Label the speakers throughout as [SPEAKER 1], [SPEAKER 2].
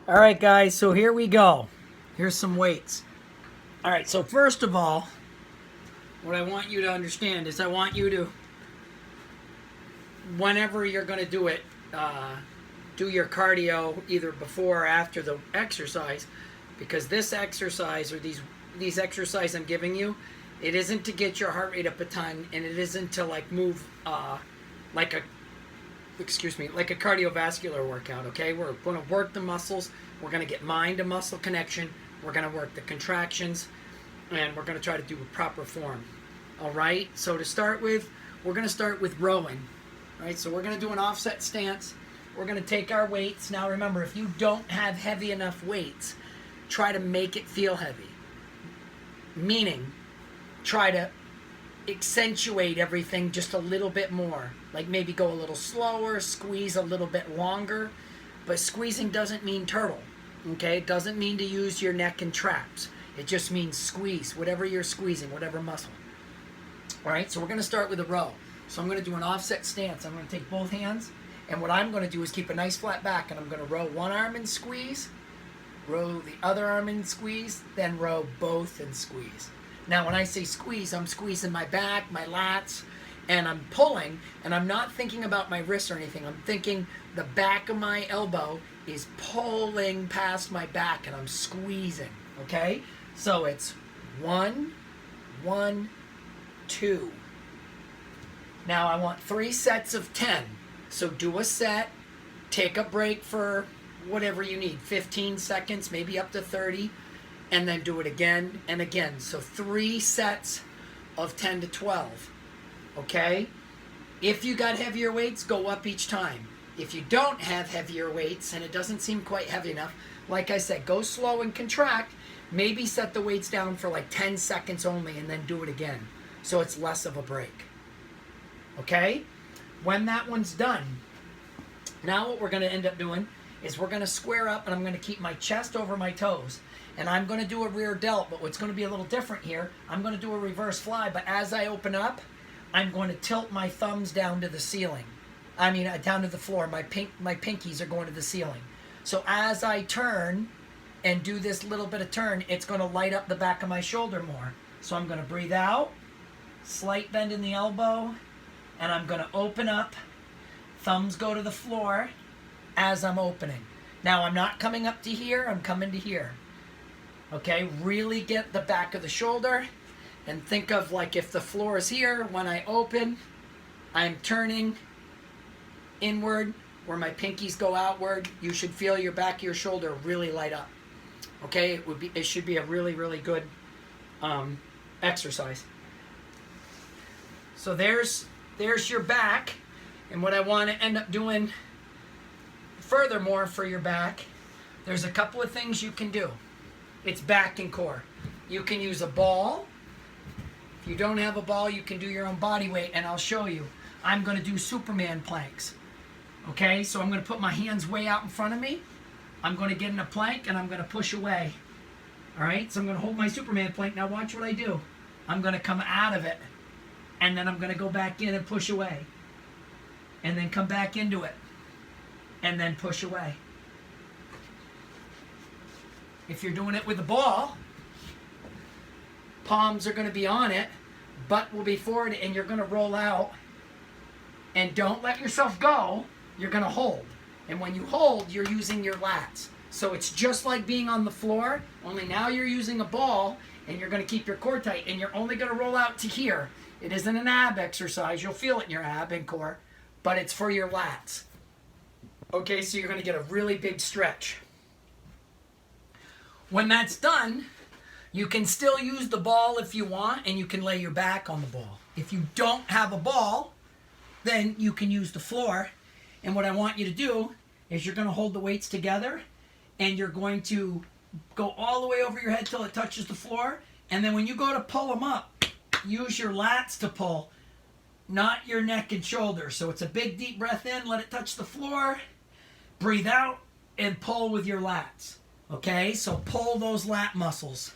[SPEAKER 1] All right, guys, so here we go. Here's some weights. All right, so first of all, what I want you to understand is I want you to, whenever you're going to do it, do your cardio either before or after the exercise, because this exercise or these exercises I'm giving you, it isn't to get your heart rate up a ton, and it isn't to like move like a like a cardiovascular workout, okay? We're going to work the muscles. We're going to get mind to muscle connection. We're going to work the contractions, and we're going to try to do a proper form. All right? So to start with, we're going to start with rowing. All right? So we're going to do an offset stance. We're going to take our weights. Now remember, if you don't have heavy enough weights, try to make it feel heavy. Meaning, try to accentuate everything just a little bit more. Like maybe go a little slower, squeeze a little bit longer. But squeezing doesn't mean turtle. Okay? It doesn't mean to use your neck and traps. It just means squeeze, whatever you're squeezing, whatever muscle. All right? So we're going to start with a row. So I'm going to do an offset stance. I'm going to take both hands. And what I'm going to do is keep a nice flat back. And I'm going to row one arm and squeeze. Row the other arm and squeeze. Then row both and squeeze. Now, when I say squeeze, I'm squeezing my back, my lats, and I'm pulling, and I'm not thinking about my wrists or anything. I'm thinking the back of my elbow is pulling past my back, and I'm squeezing, okay? So it's 1, 1, 2. Now, I want 3 sets of 10. So do a set, take a break for whatever you need, 15 seconds, maybe up to 30. And then do it again and again. So 3 sets of 10 to 12. Okay? If you got heavier weights, go up each time. If you don't have heavier weights and it doesn't seem quite heavy enough, like I said, go slow and contract. Maybe set the weights down for like 10 seconds only and then do it again. So it's less of a break. Okay? When that one's done, now what we're going to end up doing is we're going to square up, and I'm going to keep my chest over my toes. And I'm going to do a rear delt, but what's going to be a little different here, I'm going to do a reverse fly, but as I open up, I'm going to tilt my thumbs down to the ceiling. Down to the floor. My pinkies are going to the ceiling. So as I turn and do this little bit of turn, it's going to light up the back of my shoulder more. So I'm going to breathe out, slight bend in the elbow, and I'm going to open up. Thumbs go to the floor as I'm opening. Now I'm not coming up to here, I'm coming to here. Okay, really get the back of the shoulder and think of like if the floor is here, when I open, I'm turning inward where my pinkies go outward. You should feel your back of your shoulder really light up. Okay, it should be a really, really good exercise. So there's your back, and what I want to end up doing furthermore for your back, there's a couple of things you can do. It's back and core. You can use a ball. If you don't have a ball, you can do your own body weight, and I'll show you. I'm going to do Superman planks. Okay, so I'm going to put my hands way out in front of me. I'm going to get in a plank, and I'm going to push away. All right, so I'm going to hold my Superman plank. Now watch what I do. I'm going to come out of it, and then I'm going to go back in and push away. And then come back into it, and then push away. If you're doing it with a ball, palms are going to be on it, butt will be forward, and you're going to roll out. And don't let yourself go. You're going to hold. And when you hold, you're using your lats. So it's just like being on the floor, only now you're using a ball, and you're going to keep your core tight, and you're only going to roll out to here. It isn't an ab exercise. You'll feel it in your ab and core, but it's for your lats. Okay, so you're going to get a really big stretch. When that's done, you can still use the ball if you want, and you can lay your back on the ball. If you don't have a ball, then you can use the floor. And what I want you to do is you're going to hold the weights together, and you're going to go all the way over your head till it touches the floor. And then when you go to pull them up, use your lats to pull, not your neck and shoulders. So it's a big deep breath in, let it touch the floor, breathe out, and pull with your lats. Okay, so pull those lat muscles.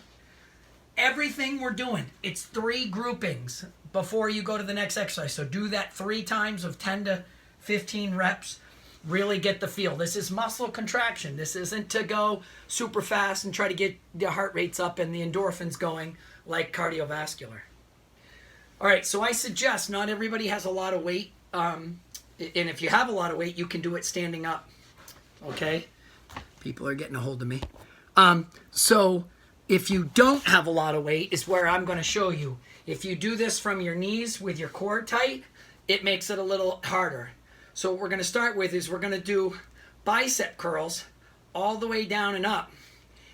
[SPEAKER 1] Everything we're doing, it's 3 groupings before you go to the next exercise. So do that 3 times of 10 to 15 reps. Really get the feel. This is muscle contraction. This isn't to go super fast and try to get the heart rates up and the endorphins going like cardiovascular. All right, so I suggest not everybody has a lot of weight. And if you have a lot of weight, you can do it standing up. Okay? People are getting a hold of me. So if you don't have a lot of weight is where I'm going to show you. If you do this from your knees with your core tight, it makes it a little harder. So what we're going to start with is we're going to do bicep curls all the way down and up.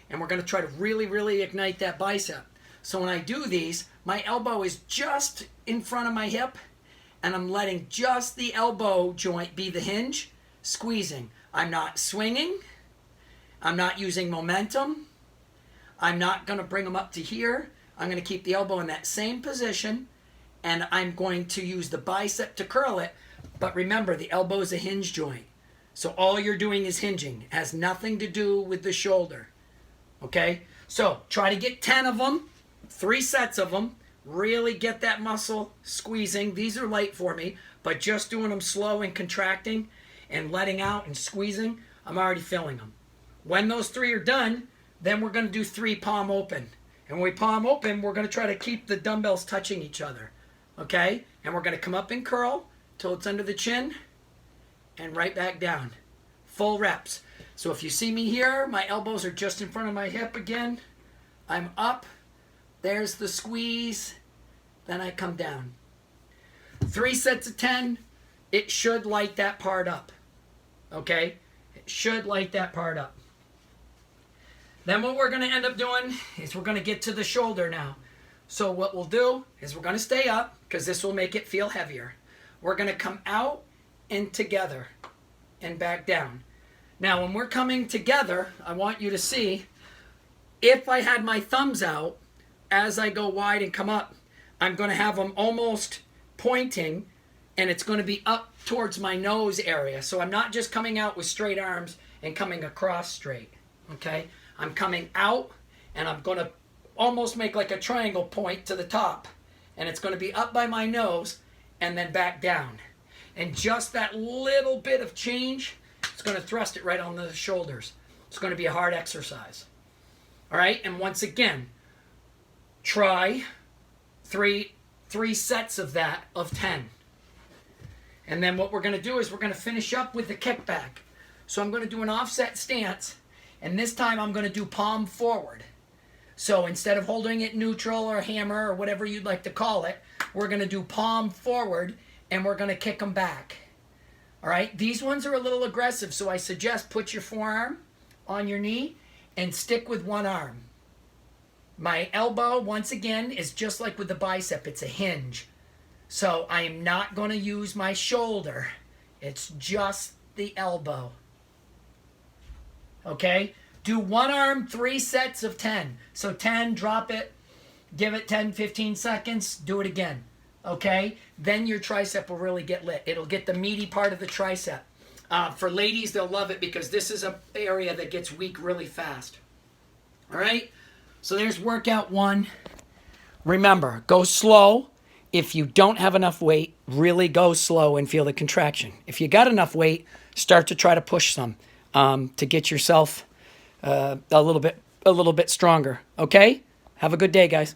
[SPEAKER 1] And we're going to try to really, really ignite that bicep. So when I do these, my elbow is just in front of my hip, and I'm letting just the elbow joint be the hinge, squeezing. I'm not swinging. I'm not using momentum. I'm not going to bring them up to here. I'm going to keep the elbow in that same position, and I'm going to use the bicep to curl it. But remember, the elbow is a hinge joint. So all you're doing is hinging. It has nothing to do with the shoulder. Okay? So try to get 10 of them, 3 sets of them. Really get that muscle squeezing. These are light for me, but just doing them slow and contracting and letting out and squeezing, I'm already feeling them. When those 3 are done, then we're going to do 3 palm open. And when we palm open, we're going to try to keep the dumbbells touching each other. Okay? And we're going to come up and curl till it's under the chin and right back down. Full reps. So if you see me here, my elbows are just in front of my hip again. I'm up. There's the squeeze. Then I come down. 3 sets of 10. It should light that part up. Okay? It should light that part up. Then what we're going to end up doing is we're going to get to the shoulder now. So what we'll do is we're going to stay up because this will make it feel heavier. We're going to come out and together and back down. Now when we're coming together, I want you to see if I had my thumbs out as I go wide and come up, I'm going to have them almost pointing, and it's going to be up towards my nose area. So I'm not just coming out with straight arms and coming across straight. Okay? I'm coming out, and I'm going to almost make like a triangle point to the top. And it's going to be up by my nose and then back down. And just that little bit of change, it's going to thrust it right on the shoulders. It's going to be a hard exercise. All right? And once again, try three sets of that of 10. And then what we're going to do is we're going to finish up with the kickback. So I'm going to do an offset stance, and this time I'm going to do palm forward. So instead of holding it neutral or hammer or whatever you'd like to call it, we're going to do palm forward, and we're going to kick them back. All right? These ones are a little aggressive, so I suggest put your forearm on your knee and stick with one arm. My elbow, once again, is just like with the bicep. It's a hinge. So I am not going to use my shoulder. It's just the elbow. Okay? Do one arm, 3 sets of 10. So 10, drop it, give it 10, 15 seconds, do it again. Okay? Then your tricep will really get lit. It'll get the meaty part of the tricep. For ladies, they'll love it because this is an area that gets weak really fast. All right? So there's workout 1. Remember, go slow. If you don't have enough weight, really go slow and feel the contraction. If you got enough weight, start to try to push some to get yourself a little bit stronger. Okay? Have a good day, guys.